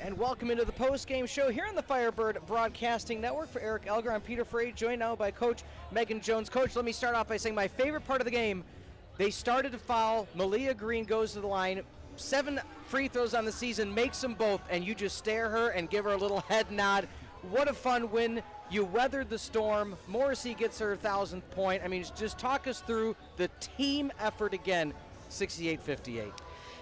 And welcome into the post-game show here on the Firebird Broadcasting Network. For Eric Elger, I'm Peter Frey, joined now by Coach Megan Jones. Coach, let me start off by saying my favorite part of the game, they started to foul, Malia Green goes to the line, 7 free throws on the season, makes them both, and you just stare her and give her a little head nod. What a fun win. You weathered the storm. Morrissey gets her 1,000th point. I mean, just talk us through the team effort again, 68-58.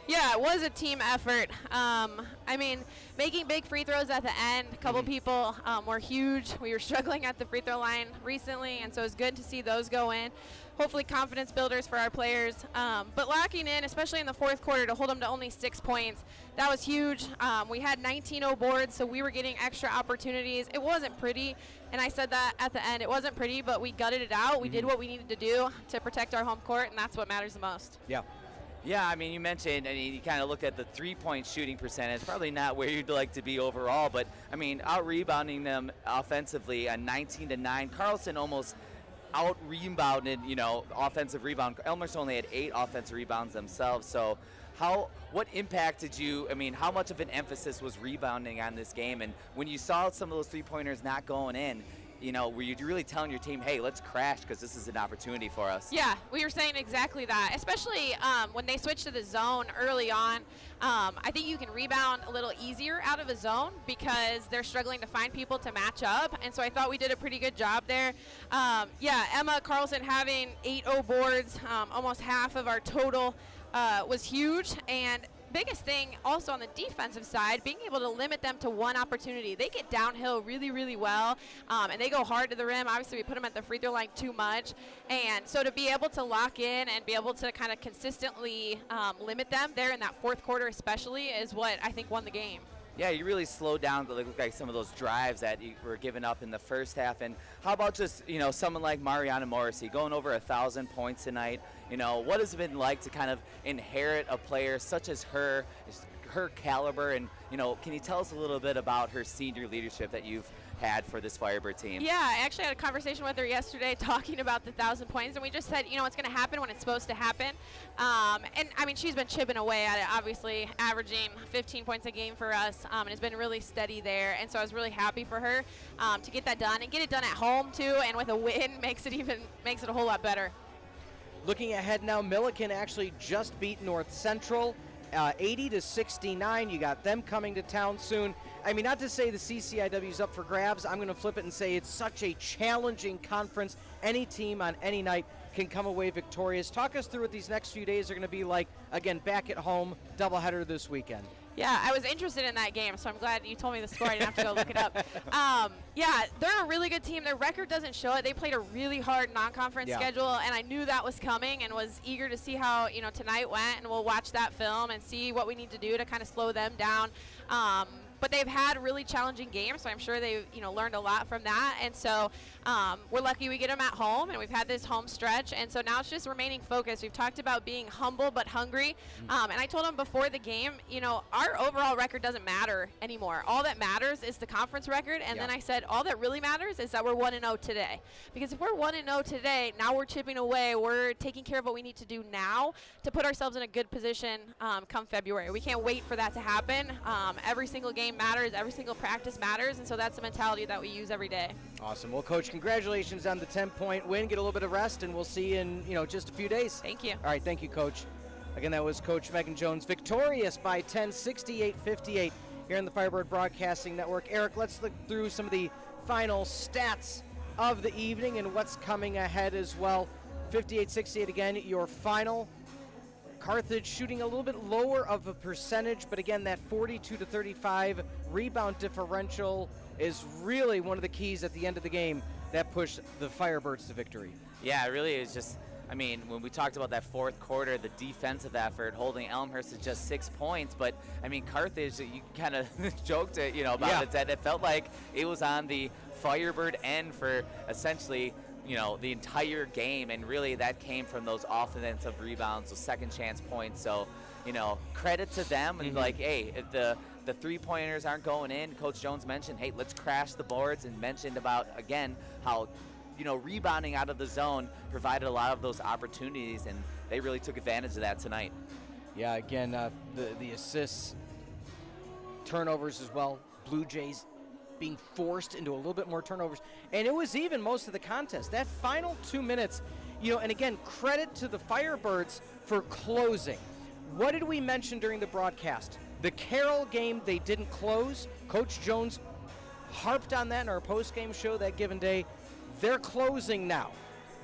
Yeah, it was a team effort. I mean, making big free throws at the end. A couple people were huge. We were struggling at the free throw line recently, and so it's good to see those go in. Hopefully confidence builders for our players. But locking in, especially in the fourth quarter, to hold them to only 6 points, that was huge. We had 19-0 boards, so we were getting extra opportunities. It wasn't pretty, and I said that at the end. It wasn't pretty, but we gutted it out. We did what we needed to do to protect our home court, and that's what matters the most. Yeah, I mean, you mentioned, you kind of look at the three-point shooting percentage, probably not where you'd like to be overall, but, I mean, out-rebounding them offensively on 19-9. Carlson almost out-rebounded, offensive rebound. Elmhurst only had 8 offensive rebounds themselves, so what impacted you? I mean, how much of an emphasis was rebounding on this game? And when you saw some of those three-pointers not going in, were you really telling your team, hey, let's crash because this is an opportunity for us? Yeah, we were saying exactly that, especially when they switched to the zone early on. I think you can rebound a little easier out of a zone because they're struggling to find people to match up, and so I thought we did a pretty good job there. Emma Carlson having 8-0 boards, almost half of our total, was huge, and biggest thing also on the defensive side, being able to limit them to one opportunity. They get downhill really, really well, and they go hard to the rim. Obviously, we put them at the free throw line too much, and so to be able to lock in and be able to kind of consistently limit them there in that fourth quarter especially is what I think won the game. Yeah, you really slowed down to look like some of those drives that you were giving up in the first half. And how about just, someone like Mariana Morrissey going over 1,000 points tonight? What has it been like to kind of inherit a player such as her caliber? And, can you tell us a little bit about her senior leadership that you've had for this Firebird team? Yeah, I actually had a conversation with her yesterday talking about the 1,000 points, and we just said, it's going to happen when it's supposed to happen. And, I mean, she's been chipping away at it, obviously, averaging 15 points a game for us, and has been really steady there. And so I was really happy for her to get that done and get it done at home, too, and with a win makes it a whole lot better. Looking ahead now, Milliken actually just beat North Central 80-69. You got them coming to town soon. I mean, not to say the CCIW's up for grabs. I'm going to flip it and say it's such a challenging conference. Any team on any night can come away victorious. Talk us through what these next few days are going to be like. Again, back at home, doubleheader this weekend. Yeah, I was interested in that game, so I'm glad you told me the score. I didn't have to go look it up. Yeah, they're a really good team. Their record doesn't show it. They played a really hard non-conference schedule, and I knew that was coming and was eager to see how tonight went, and we'll watch that film and see what we need to do to kind of slow them down. But they've had really challenging games, so I'm sure they've learned a lot from that. And so we're lucky we get them at home, and we've had this home stretch. And so now it's just remaining focused. We've talked about being humble but hungry. And I told them before the game, our overall record doesn't matter anymore. All that matters is the conference record. And then I said, all that really matters is that we're 1-0 today. Because if we're 1-0 today, now we're chipping away. We're taking care of what we need to do now to put ourselves in a good position come February. We can't wait for that to happen. Every single game matters. Every single practice matters. And so that's the mentality that we use every day. Awesome. Well, Coach, congratulations on the 10-point win. Get a little bit of rest, and we'll see you in just a few days. Thank you. All right, thank you, Coach. Again, that was Coach Megan Jones, victorious by 10, 68-58 here on the Firebird Broadcasting Network. Eric, let's look through some of the final stats of the evening and what's coming ahead as well. 58-68 again, your final. Carthage shooting a little bit lower of a percentage, but again, that 42-35 rebound differential is really one of the keys at the end of the game that pushed the Firebirds to victory. Yeah, it really is just, when we talked about that fourth quarter, the defensive effort, holding Elmhurst to just 6 points, but, Carthage, you kind of joked about it, that it felt like it was on the Firebird end for essentially the entire game, and really that came from those offensive rebounds, those second chance points. So, credit to them. And hey, if the three-pointers aren't going in, Coach Jones mentioned, hey, let's crash the boards, and mentioned about, again, how, rebounding out of the zone provided a lot of those opportunities, and they really took advantage of that tonight. Yeah, again, the assists turnovers as well. Blue Jays being forced into a little bit more turnovers. And it was even most of the contest. That final 2 minutes, and again, credit to the Firebirds for closing. What did we mention during the broadcast? The Carroll game, they didn't close. Coach Jones harped on that in our post-game show that given day. They're closing now.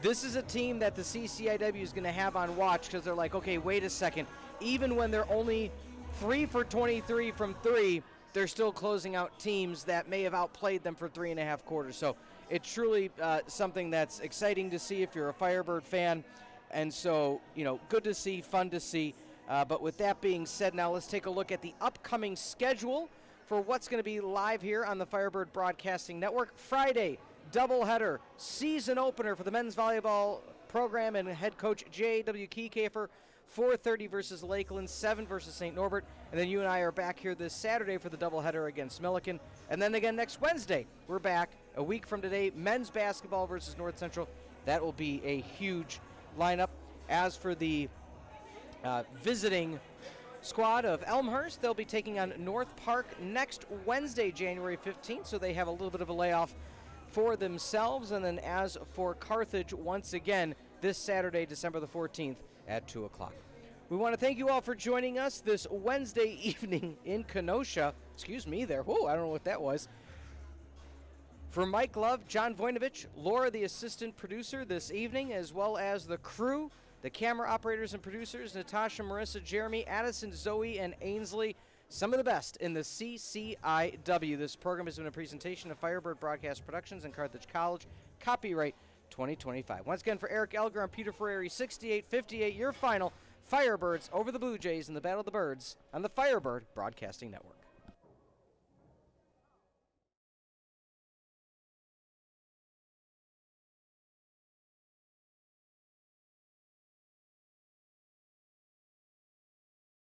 This is a team that the CCIW is going to have on watch because they're like, okay, wait a second. Even when they're only 3 for 23 from 3, they're still closing out teams that may have outplayed them for 3.5 quarters. So it's truly something that's exciting to see if you're a Firebird fan. And so, good to see, fun to see. But with that being said, now let's take a look at the upcoming schedule for what's going to be live here on the Firebird Broadcasting Network. Friday, doubleheader, season opener for the men's volleyball program and head coach J.W. Kiekefer. 4:30 versus Lakeland, 7 versus St. Norbert. And then you and I are back here this Saturday for the doubleheader against Milliken. And then again next Wednesday, we're back a week from today, men's basketball versus North Central. That will be a huge lineup. As for the visiting squad of Elmhurst, they'll be taking on North Park next Wednesday, January 15th, so they have a little bit of a layoff for themselves. And then as for Carthage, once again, this Saturday, December the 14th at 2 o'clock. We want to thank you all for joining us this Wednesday evening in Kenosha. Excuse me there. Whoa, I don't know what that was. For Mike Love, John Voinovich, Laura, the assistant producer this evening, as well as the crew, the camera operators and producers, Natasha, Marissa, Jeremy, Addison, Zoe, and Ainsley, some of the best in the CCIW. This program has been a presentation of Firebird Broadcast Productions and Carthage College. Copyright 2025. Once again, for Eric Elger and Peter Ferrari, 68-58, your final. Firebirds over the Blue Jays in the Battle of the Birds on the Firebird Broadcasting Network.